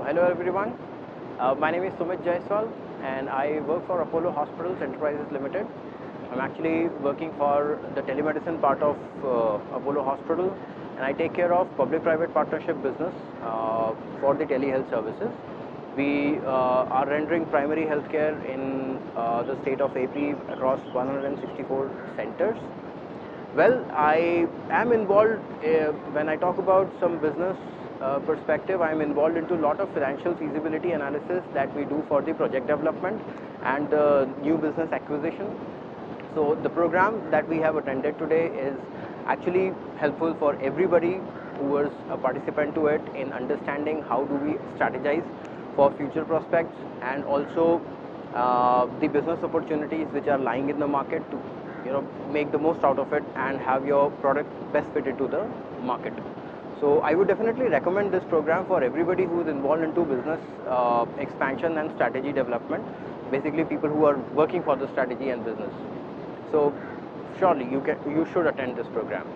Hello everyone. My name is Sumit Jaiswal and I work for Apollo Hospitals Enterprises Limited. I'm actually working for the telemedicine part of Apollo Hospital, and I take care of public-private partnership business for the telehealth services. We are rendering primary healthcare in the state of AP across 164 centers. Well, I am involved, when I talk about some business perspective, I am involved into a lot of financial feasibility analysis that we do for the project development and new business acquisition. So the program that we have attended today is actually helpful for everybody who was a participant to it in understanding how do we strategize for future prospects and also the business opportunities which are lying in the market to make the most out of it and have your product best fitted to the market. So I would definitely recommend this program for everybody who is involved into business expansion and strategy development, basically people who are working for the strategy and business. So surely you should attend this program.